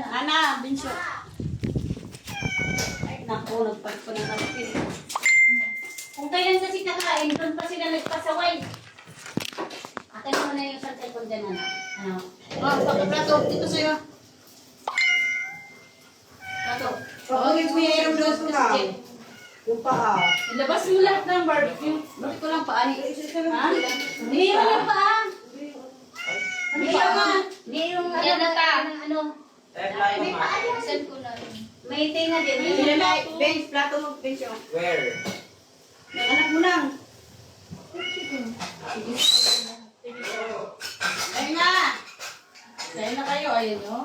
Ana, Binsyo. Ay, naku, nagpalit ko na napil. Kung kailan kasi kakain, doon pa sila nagpasaway. Akin mo na yung santay ko dyan, ano? Pagkaplato, dito sa'yo. Plato. Pag-ulit mo yung dos mo lang. Yung paa. Ilabas mo lahat ng barbecue. Bakit ko lang paani? Ha? Hindi mo lang pa. Ano pa? Hindi yung Yan na ta. ano. May paano? Send ko na rin. May tinga din. Bench, plato mo, bench. Where? Yung anak mo lang. Ayun na. Ayun na kayo, ayun o.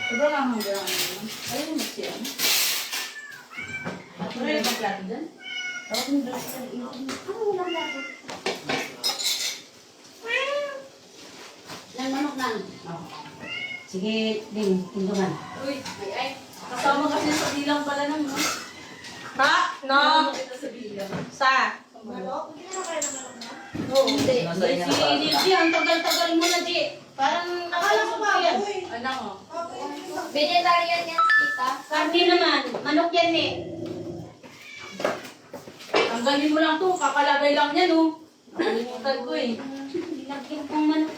Sobrang ang hanggang ano. Ayun mo siya. Ano yung ibang plato dyan? Tapos yung dress ka. Ano yung lahat? Lang manok lang. Sige, din, tinduman. Uy, ay, kasama kasi sa bilang pala ng no? Ha? Kasama kita sa bilang. Sa? Manok? Hindi na kayo ng manok na? Oo. Hindi. Si ang tagal-tagal mo na, Ji. Parang Akala ko ba, yan. boy? Ano ko? Vegetarian yan, tita. Karni naman. Manok yan eh. Tanggalin mo lang to, kakalagay lang yan oh. Nakalimutan ko eh. Nilagyan kong manok.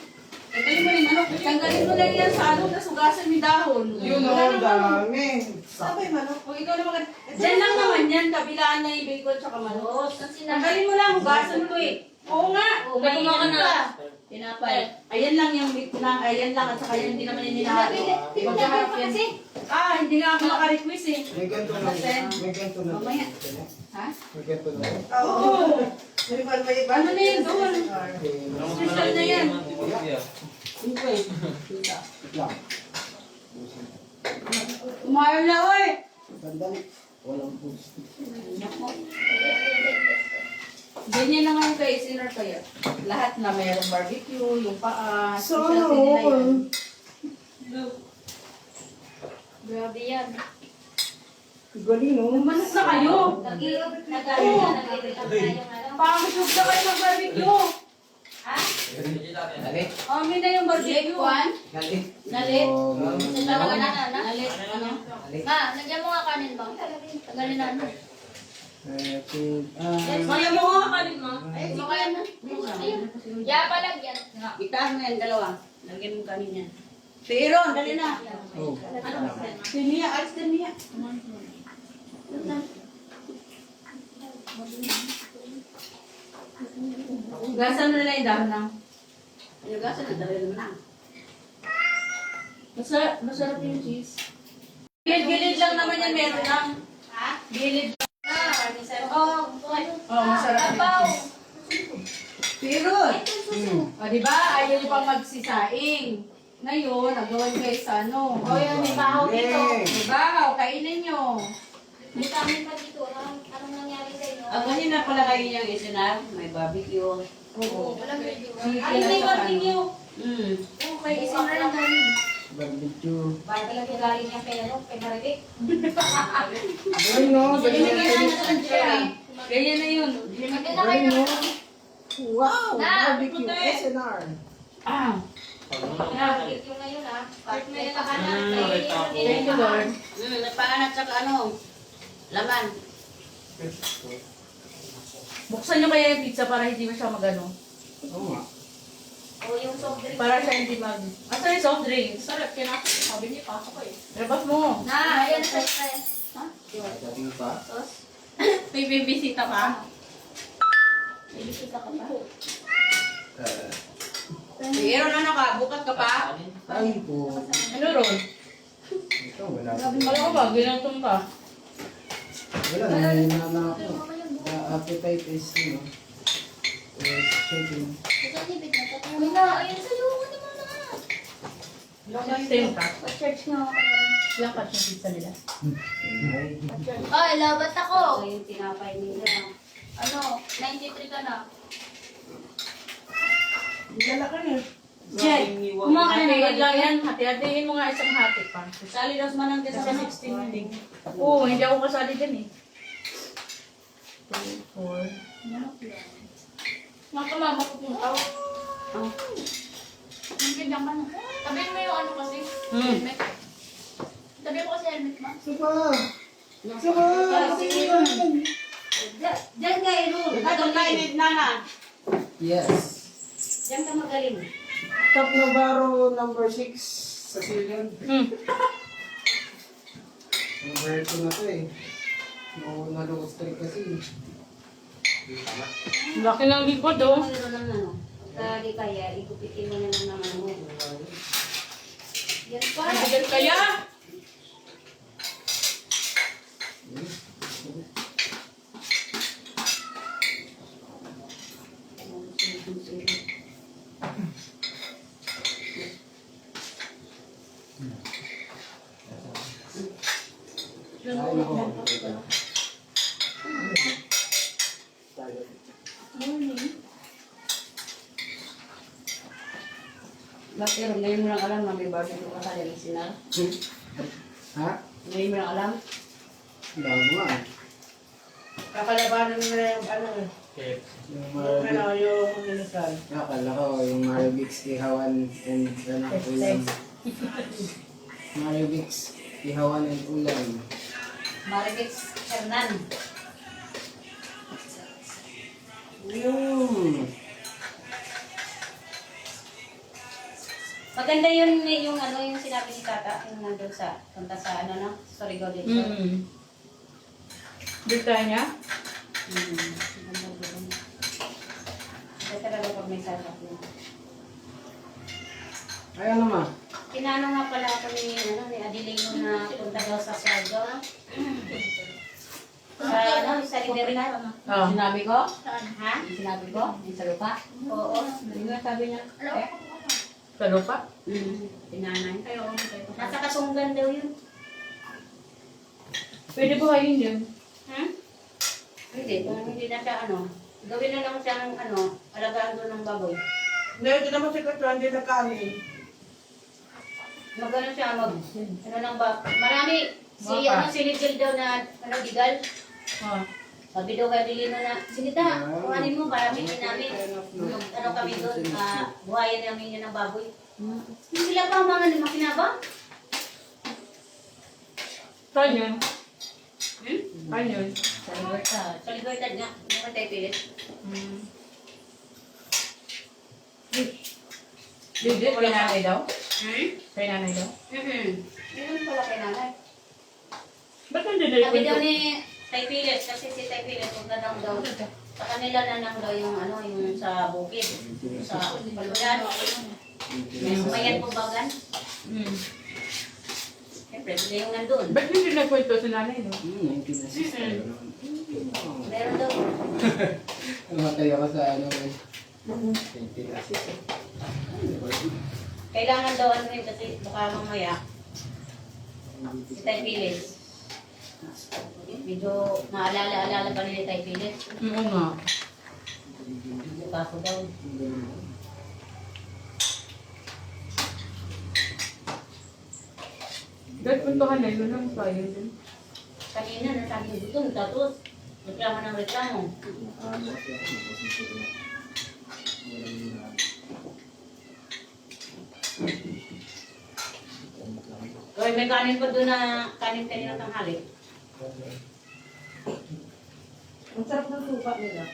Tanggalin mo rin ano, tanggalin mo lang yan sa ano, tapos hugasan mo yung dahon. Yun o, dami. Saan ba yung manok? O ikaw naman, dyan lang naman yan, kabilaan na yung bacon tsaka manok. Tanggalin mo lang, hugasan mo eh. Oo nga, May nagkumakan ano na. ka. Tinapay. Ayan lang yung meat na, ayan lang at saka yan hindi naman yung nilahalo. Tinapay Magkaharap pa yan. kasi. Hindi nga ako naka-request eh. May ganito na. May ganito na. Mamaya. Ha? May ganito na. Oo. May iba. Ano na yun doon? Special na yan. Lang. Umayos na oy! Sandali. Walang puso. Ganyan na ngayon kayo, sinor kayo. Lahat na mayroong barbecue, yung paa, So, specialty nila yan. Grabe yan. Galing no? Umanas na kayo! Nag-iirap na yung ano. Pangasog na kayo ng barbecue! Ha? Galit. Amin na yung barbecue. Galit. Nalit? Tawagan na na. Nalit, ano? Galit. Ma, nagyan mo nga kanin bang? Tagalin na ano. Kaya mo nga kanin mo. Ay, kaya na. Ya, palagyan. Itaas mo yan, dalawa. Lagyan mo kanin yan. Si Iron, dali na. Oh. Si Mia, alis din Mia. Gasan mo nila yung dahon ng. Inugasan na, dali naman lang. Masarap yung cheese. Gilid-gilid lang naman yan, meron lang. Ha? Gilid. Oh, Oh, masarap yung Abaw. cheese. Pero, o diba, ayaw niyo pang magsisaing. Ngayon, nagawan kayo sa ano. Oh, yun, may bahaw dito. Diba, o kainin nyo. May kami pa dito. Anong nangyari sa inyo? Ang kasi napalagay niyang isinar, may barbecue. Oo. Walang video. Ay, may barbecue. Oh, may isang na lang kami. Barbecue. Talaga galing niya kay ano, kay Marivic. Galing no? Ganyan na yun. Maganda na kayo ng Wow! Na, Barbecue. SNR. Ah. Marivic yung ngayon ha. May pakanan. Thank you, Lord. Nagpanganat sa ano, laman. Buksan nyo kaya yung pizza para hindi siya magano. Oo nga. O yung soft drink. Para siya hindi mag... Asa yung soft drinks? Sarap, kinakot. Sabi niya, pasok ko eh. Labas mo. Na, ayan sa stress. Galing pa. May bibisita ka? May bisita ka pa. Si Iron, ano ka? Bukas ka pa? Ay po. Ano ron? Ito wala. Kala ko ba, ginatong ka? Wala. Nangyayina na ako. The appetite is, is shaking. Uy na, ayan sa'yo. Ano mo na? Same ka. Pa-church nga ako. Ilang cut yung pizza nila? Ay, labat ako. Ito yung tinapay nila. Ano, 93 ka na. Dala ka na. Jen, kumakain na lang yan. Hati-hatiin mo nga isang hati pa. Sali daw man ang sa 16 yun. Oo, hindi ako kasali dyan eh. 2, 4. Mga kamama ko kung tawag. Oh. Ang ganda ka na. Tabi mo yung ano kasi, Hmm. helmet. Tabi mo kasi helmet mo. Saba! Saba! Diyan ka, Irul. Atong kainit na na. Yes. Diyan ka magaling. Top Navarro number 6 sa Silian. Hmm. Number 2 na to eh. Nalukos trip kasi. Laki ng likod oh. Mayroon ng ano. Pagka di kaya, ikupitin mo na lang ng ano mo. Yan pa. Mabigat kaya? Ay, nako. Bakit ngayon mo lang alam na may barbecue ka sa Delisinal? Ha? Ngayon mo lang alam? Bago nga eh. Kakalabanan mo na yung ano eh. Yung Yung ano, Marabix. yung minusal. Akala ko yung Marabix, Ihawan, and ano, ulam. Marabix, Ihawan, and ulam. Maribits Hernan. Yung... Maganda yung ano yung sinabi ni Tata, yung nandun sa, punta sa ano no, sorry go dito. Dito niya? Maganda doon. Ito talaga pag may sarap yun. Ay, ano ma? Tinanong nga pala ako ni Adelino na punta daw sa Siargao. Sa ano, sa Liberina. Oh. Sinabi ko? Ha? Sinabi ko? Yung sa lupa? Oo. Ano nga sabi niya? Eh? Sa lupa? Tinanay. Nasa Kasunggan daw yun. Pwede po kayo yun. Hmm? Hindi, kung hindi na siya ano, gawin na lang siyang ano, alagaan doon ng baboy. Hindi, ito naman si Katwa, hindi na kanin. Magano siya, ano lang ba, marami, si Baka. ano, si Little daw na, ano, Digal. Oh. Sabi daw kay Adelino na, sige ta, kuhanin mo, parami din namin. Ano kami doon, buhayan namin yun ng baboy. Hindi sila pa mga makinabang. Saan yun? Hmm? Saan yun? Sa Libertad. Sa Libertad nga, naman tayo pilit. Legit? Kay nanay daw? Hmm? Kay nanay daw? Yun pala kay nanay. Ba't hindi na Sabi daw ni Tay Pilit, kasi si Tay Pilit, huwag na lang daw. Sa kanila na lang daw yung ano, yung sa bukid. Sa Baluyan. May sumayan po bagan. Siyempre, sila yung nandun. Ba't hindi nagkwento si nanay, no? 19 Meron daw. Namatay ako sa ano eh. Kailangan daw ano yun kasi baka mamaya si Tay Pilit. Medyo maalala-alala pa nila Tay Pilit. Oo nga. Bako daw. Dahil puntuhan na yun lang tayo dun. Kanina nasabi yung gutom, tapos reklamo ng reklamo. Kaya may kanin pa doon na kanin kanina tanghali. Ang sarap ng suka nila.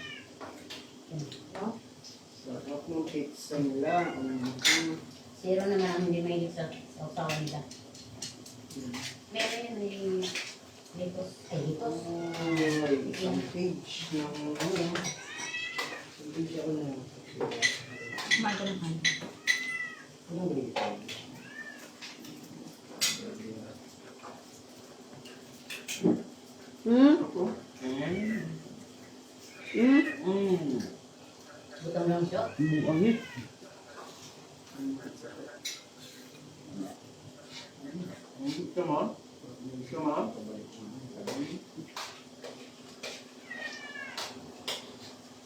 Sarap ng pizza nila. Zero naman ang hindi mahilig sa usawa nila. Meron yun, may litos. Ay, litos. Isang page ng ano. Isang page ako na. Kumain ka ng kanin. Anong grito? Butang lang siya. Come on. Come on.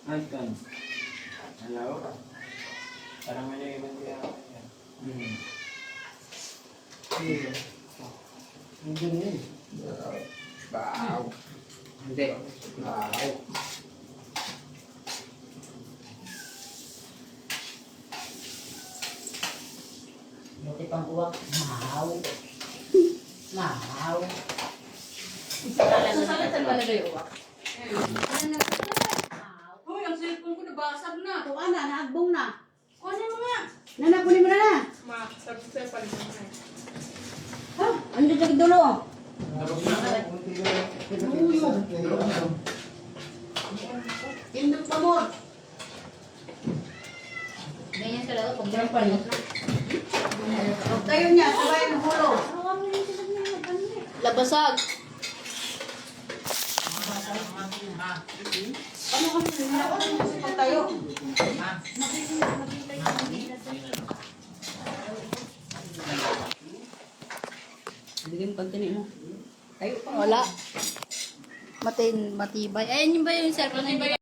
Anton. Hello? Parang may ibang kaya. Sige. Nandiyan yun. Wow. Hindi. Wow. Buti pang uwak. Mahaw. Mahaw. Sasalitan talaga yung uwak. Mahaw. Hoy, ang cellphone ko nabasag na. Tuwa na, naagbong na. Kunin mo nga. Nanapunin mo na na. Ma, sabi ko sa'yo, palitan mo na. Ha? Ando sa dulo. Pindot pa mo. Ganyan talaga kung Yan pa niya. Tayo niya, sabay ng hulo. Labasag. Ano kasi tayo? Bigyan pagtini mo. Tayo pa. Wala. Matibay. Ayun yung ba yung cellphone na hindi